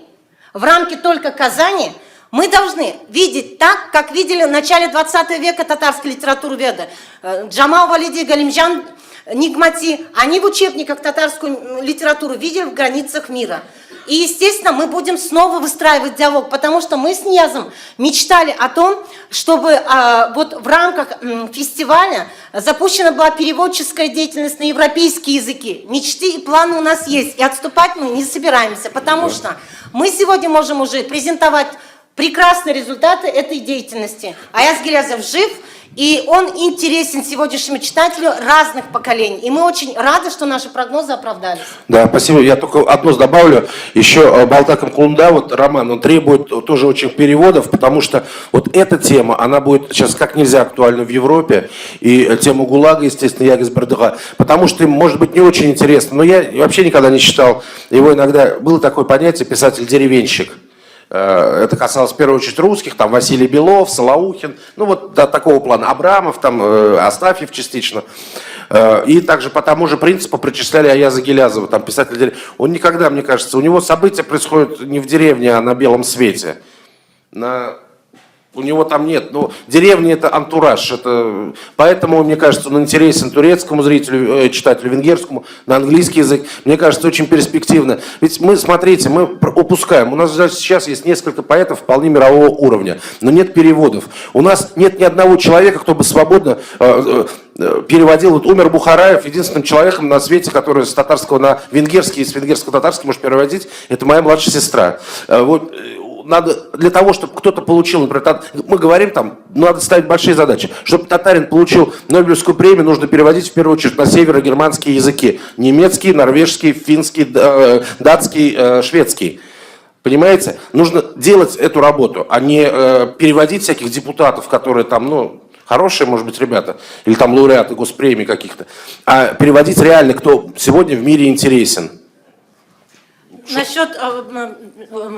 в рамки только Казани. Мы должны видеть так, как видели в начале 20 века татарской литературы веда. Джамал Валиди, Галимжан Нигмати, они в учебниках татарскую литературу видели в границах мира. И, естественно, мы будем снова выстраивать диалог, потому что мы с Ниязом мечтали о том, чтобы вот в рамках фестиваля запущена была переводческая деятельность на европейские языки. Мечты и планы у нас есть, и отступать мы не собираемся, потому что мы сегодня можем уже презентовать прекрасные результаты этой деятельности. Аяз Гилязов жив, и он интересен сегодняшнему читателю разных поколений. И мы очень рады, что наши прогнозы оправдались. Да, спасибо. Я только одно добавлю. Еще Балтаком Кулунда, вот роман, он требует тоже очень переводов, потому что вот эта тема, она будет сейчас как нельзя актуальна в Европе. И тему ГУЛАГа, естественно, Ягез Бардыга. Потому что им, может быть, не очень интересно. Но я вообще никогда не читал его иногда. Было такое понятие писатель-деревенщик. Это касалось в первую очередь русских, там Василий Белов, Солоухин, ну вот до такого плана, Абрамов, там Астафьев частично. И также по тому же принципу причисляли Аяза Гилязова, там писатель деревни. Он никогда, мне кажется, у него события происходят не в деревне, а на белом свете. У него там нет, ну, деревня это антураж, это, поэтому, мне кажется, он интересен турецкому зрителю, читателю, венгерскому, на английский язык, мне кажется, очень перспективно. Ведь мы, смотрите, мы упускаем, у нас сейчас есть несколько поэтов вполне мирового уровня, но нет переводов. У нас нет ни одного человека, кто бы свободно переводил. Вот умер Бухараев, единственным человеком на свете, который с татарского на венгерский и с венгерского на татарский может переводить, это моя младшая сестра. Вот. Надо для того, чтобы кто-то получил, например, мы говорим там, надо ставить большие задачи. Чтобы татарин получил Нобелевскую премию, нужно переводить в первую очередь на северогерманские языки. Немецкий, норвежский, финский, датский, шведский. Понимаете? Нужно делать эту работу, а не переводить всяких депутатов, которые там, ну, хорошие, может быть, ребята, или там лауреаты госпремий каких-то, а переводить реально, кто сегодня в мире интересен. Насчет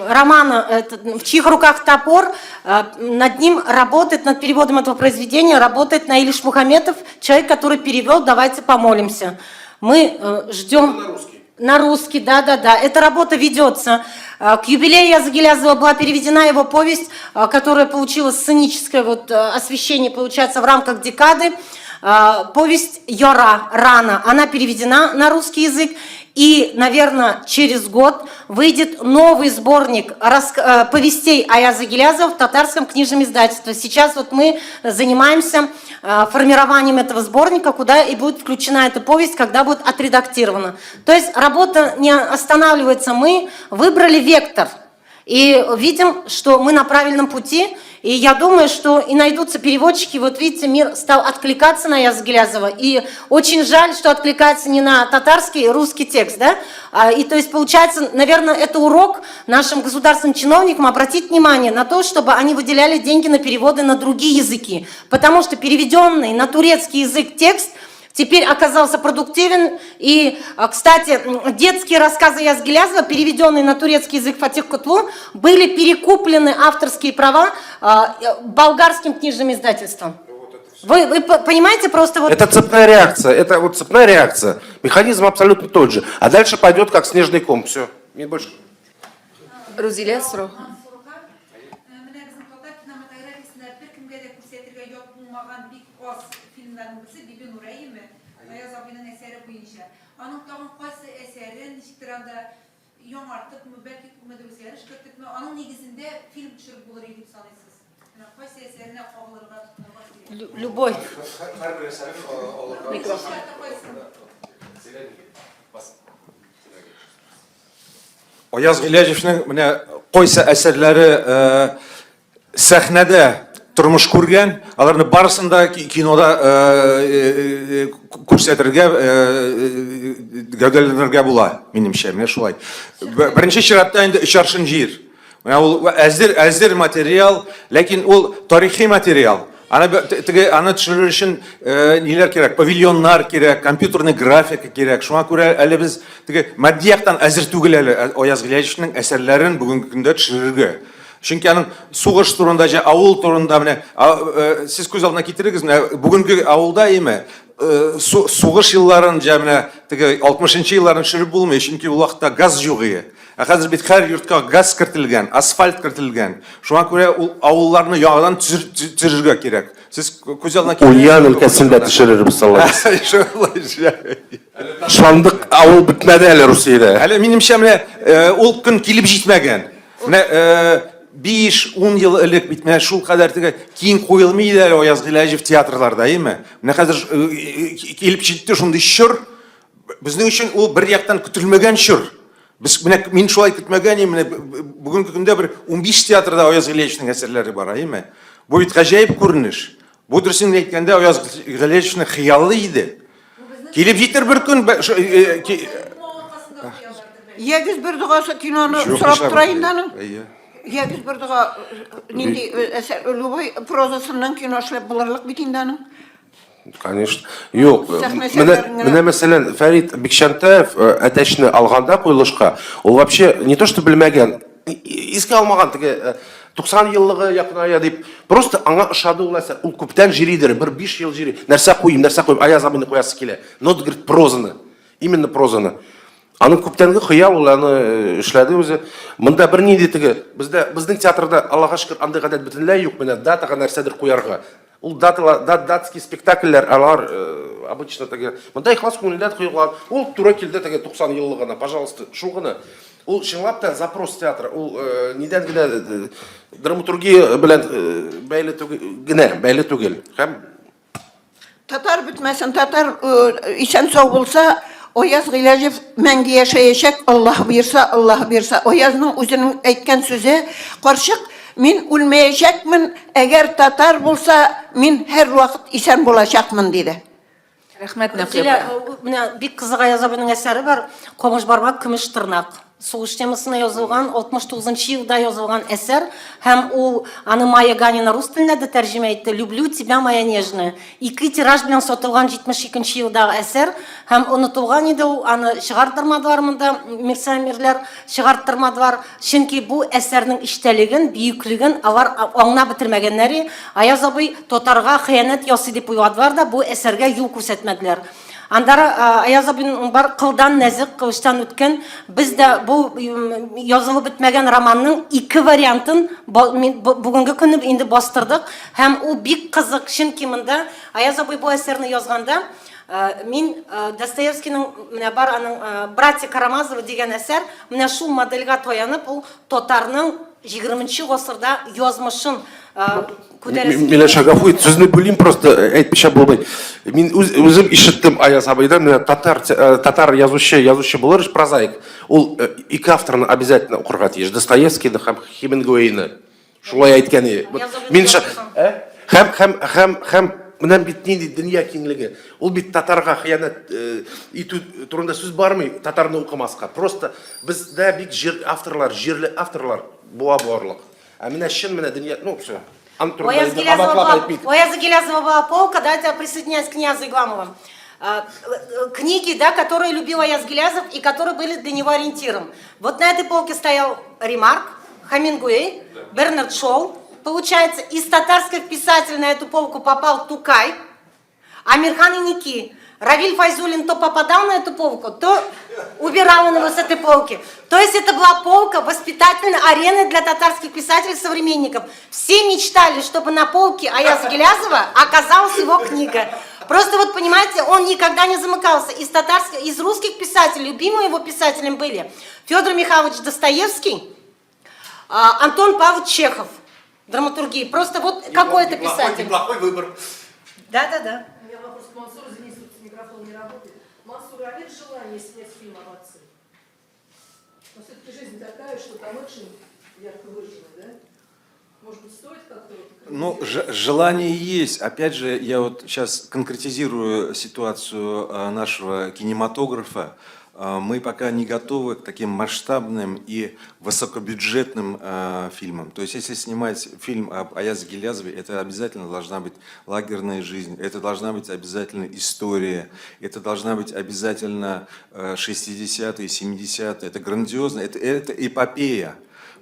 романа «В чьих руках топор», над ним работает, над переводом этого произведения работает Наиль Ишмухаметов, человек, который перевел «Давайте помолимся». Мы ждем... На русский, да. Эта работа ведется. К юбилею Аяза Гилязова была переведена его повесть, которая получила сценическое освещение, получается, в рамках декады. Повесть «Йора», «Рана», она переведена на русский язык. И, наверное, через год выйдет новый сборник повестей Аяза Гилязова в татарском книжном издательстве. Сейчас мы занимаемся формированием этого сборника, куда и будет включена эта повесть, когда будет отредактирована. То есть работа не останавливается. Мы выбрали вектор и видим, что мы на правильном пути. И я думаю, что и найдутся переводчики. Вот видите, мир стал откликаться на Аяза Гилязова. И очень жаль, что откликается не на татарский, русский текст. Да? И то есть получается, наверное, это урок нашим государственным чиновникам обратить внимание на то, чтобы они выделяли деньги на переводы на другие языки. Потому что переведенный на турецкий язык текст теперь оказался продуктивен. И, кстати, детские рассказы Аяза Гилязова, переведенные на турецкий язык Фатих Кутлу, были перекуплены авторские права болгарским книжным издательством. Вы понимаете просто вот... Это цепная реакция, это вот цепная реакция. Механизм абсолютно тот же. А дальше пойдет как снежный ком. Все. Нет больше. Рузилия сұрау. Менә безнең татар кинематографиясендә беркемгә дә күрсәтергә ят булмаган бик аз фильмнарның берсе Биби Нурайева, Аяз абыйның әсәре буенча. Аның тагын кайсы әсәре ничектер анда яңартыпмы, бәлки күпмедер үзгәреш кертепме, аның нигезендә фильм төшереп булыр иде дип саныйсыз. Менә кайсы әсәренә кагылырга тотынырга. Любой. Аяз Гилязовның менә кайсы әсәрләре сәхнәдә тормыш күргән, аларны барысын да кинода күрсәтергә, гәүдәләнергә була, минемчә, менә шулай. Беренче чиратта инде Очаршын җир. Менә ул әзер материал, ләкин ул тарихи материал. Аны төшерер өчен ниләр кирәк? Павильоннар кирәк, компьютерный графика кирәк. Шуңа күрә әле без матди яктан әзер түгел әле Аяз Гилязовның әсәрләрен бүгенге көндә төшерергә. Чөнки аның сугыш турында, авыл турында менә сез күз алдына китерегез, менә бүгенге авылда име сугыш елларын, менә 60-нчы елларны төшереп булмый, чөнки ул вакытта газ юк иде. Хәзер бит һәр йортка газ кертелгән, асфальт кертелгән. Шуңа күрә ул авылларны яңадан төзергә кирәк. Сез күз алдына китерегез. Ульян өлкәсендә төшерербез алар. Шундый авыл бетмәде әле Русиядә. Әле минемчә менә ул көн килеп җитмәгән. Менә 5-10 ел элек бит менә шул кадәр киң куелмый иде әле Аяз Гилязов театрларда, әйме? Менә хәзер килеп җитте шундый чор. Безнең өчен ул бер яктан көтелмәгән чор. Мин шулай көтмәгән идем, бүгенге көндә бер 15 театрда Аяз Гилязовның әсәрләре бар, әйме? Бу бит гаҗәеп күренеш. Бу дөресен әйткәндә Аяз Гилязовның хыялы иде. Килеп җитер бер көн Ягез бер догасы киноны сорап торайын да аның. Ягез бер дога нинди әсәр любой прозасыннан кино эшләп булырлык бит инде аның. Конечно. Юк. Менә мәсәлән Фәрит Бикшәнтәев әтәчне алганда куелышка, ул вообще не то что белмәгән, искә алмаган 90 еллыгы якыная дип, просто аңа ошады ул әсәр. Ул күптән җиридер, бер 5 ел җири. Нәрсә куйым, Аяз абыйны куясы килә. Но говорит прозаны. Именно прозаны. Аның күптәнге хыял ул аны эшләде үзе. Монда бер нинди безнең театрда Аллаһка шөкер андый гадәт бөтенләй юк. Менә датага нәрсәдер куярга. Ул датский спектакльләр, алар обычно монда ихлас күңелдә куелган. Ул туры килде 90 еллыгына, пожалуйста, шул гына. Ул чынлап та запрос театра. Ул нидән генә драматургия белән бәйле түгел. Һәм Татар бетмәсен, татар исән сау булса, Аяз Гилязов мәңге яшәячәк, Аллаһ бирса. Аязның үзенең әйткән сүзе, карчык, мин үлмәячәкмен, әгәр татар булса, мин һәр вакыт исән булачакмын диде. Рәхмәт Нәкыйб. Менә бик кызык Аяз абыйның әсәре бар, Комыш бармак, көмеш тырнак. сугыш темасына язылган, 69 елда язылган әсәр, һәм ул аны Майя Ганина рус теленә дә тәрҗемә итте. Люблю тебя, моя нежная. 2 тираж белән сатылган 72 елдагы әсәр, һәм онытылган иде ул, аны чыгартырмадылар монда, милиционерлар чыгарттырмадылар. Чөнки бу әсәрнең иштәлеген, бөеклеген алар аңлап бетермәгәннәр. Аяз абый татарга хыянәт ясый дип уйладылар да, бу әсәргә юл күрсәтмәделәр. Андары Аяз абыйның бар кылдан нәзик, кылыштан үткән, без дә бу язылып бетмәгән романның 2 вариантын бүгенге көнне инде бастырдык, һәм ул бик кызык, чөнки монда Аяз абый бу әсәрне язганда, мин Достоевскийның менә бар аның Братья Карамазовы дигән әсәр, менә шул модельгә таянып, ул татарның 20-нчы гасырда язмышын Миләш Агафуй, сүзне бүлим, просто әйтмичә булмый. Мин үзем ишеттем Аяз абыйдан, татар язучы булыр, прозаик. Ул 2 авторны обязательно укырга тиеш. Достоевскийны һәм Хемингуэйны. Шулай әйткәне. Минчә һәм менә бит нинди дөнья киңлеге. Ул бит татарга хыянат итү турында сүз бармый, татарны укымаска. Просто бездә бик җирле авторлар буа барлык. А менә чын менә дөнья, ну все. Ояз Гилязова была полка, давайте присоединяюсь к князю Игламову. Книги, да, которые любил Ояз Гилязов и которые были для него ориентиром. Вот на этой полке стоял Ремарк, Хемингуэй, Бернард Шоу. Получается, из татарских писателей на эту полку попал Тукай, Амирхан Иники. Равиль Файзулин то попадал на эту полку, то убирал его с этой полки. То есть это была полка воспитательной арены для татарских писателей-современников. Все мечтали, чтобы на полке Аяза Гилязова оказалась его книга. Просто вот понимаете, он никогда не замыкался. Из русских писателей, любимые его писателем были Федор Михайлович Достоевский, Антон Павлович Чехов, драматургии. Просто вот какой-то писатель. Неплохой выбор. Да. У меня вопрос к Мансуру, извините, тут микрофон не работает. Мансур, а нет желания снять фильм об отце? Но все-таки жизнь такая, что там очень ярко выражена, да? Может быть, стоит как-то... Ну, желание есть. Опять же, я вот сейчас конкретизирую ситуацию нашего кинематографа. Мы пока не готовы к таким масштабным и высокобюджетным фильмам. То есть, если снимать фильм об Аязе Гилязове, это обязательно должна быть лагерная жизнь, это должна быть обязательно история, это должна быть обязательно 60-е, 70-е. Это грандиозно, это эпопея.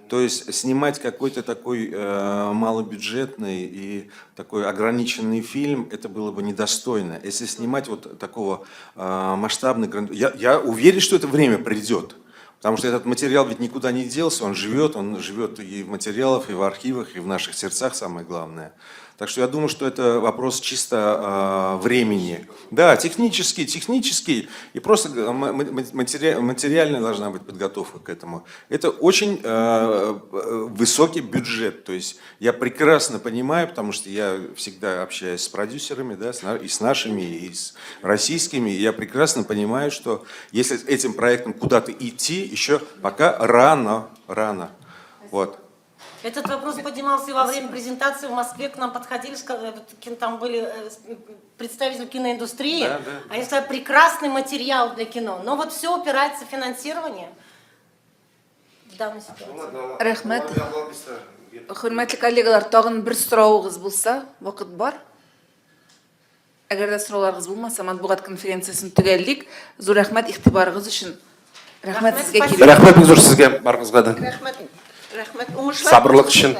То есть снимать какой-то такой малобюджетный и такой ограниченный фильм, это было бы недостойно. Если снимать вот такого масштабного... Я уверен, что это время придет. Потому что этот материал ведь никуда не делся, он живет и в материалах, и в архивах, и в наших сердцах, самое главное. Так что я думаю, что это вопрос чисто времени. Да, технический, и просто материальная должна быть подготовка к этому. Это очень высокий бюджет. То есть я прекрасно понимаю, потому что я всегда общаюсь с продюсерами, да, и с нашими, и с российскими, и я прекрасно понимаю, что если этим проектом куда-то идти, еще пока рано. Вот. Этот вопрос поднимался и во время презентации в Москве. К нам подходили, там были представители киноиндустрии. Да. Они сказали, прекрасный материал для кино. Но вот все упирается в финансирование в данной ситуации. Рәхмәт. Хөрмәтле коллегалар, тагын бер сорауыгыз булса, вакыт бар. Әгәр дә сорауларыгыз булмаса, матбугат конференциясын төгәллик. Зур рәхмәт игътибарыгыз өчен. Рәхмәт сезгә килеп. Рәхмәт бик зур сезгә барыгызга да. Рәхмәт, уңышлар. Сабырлык өчен.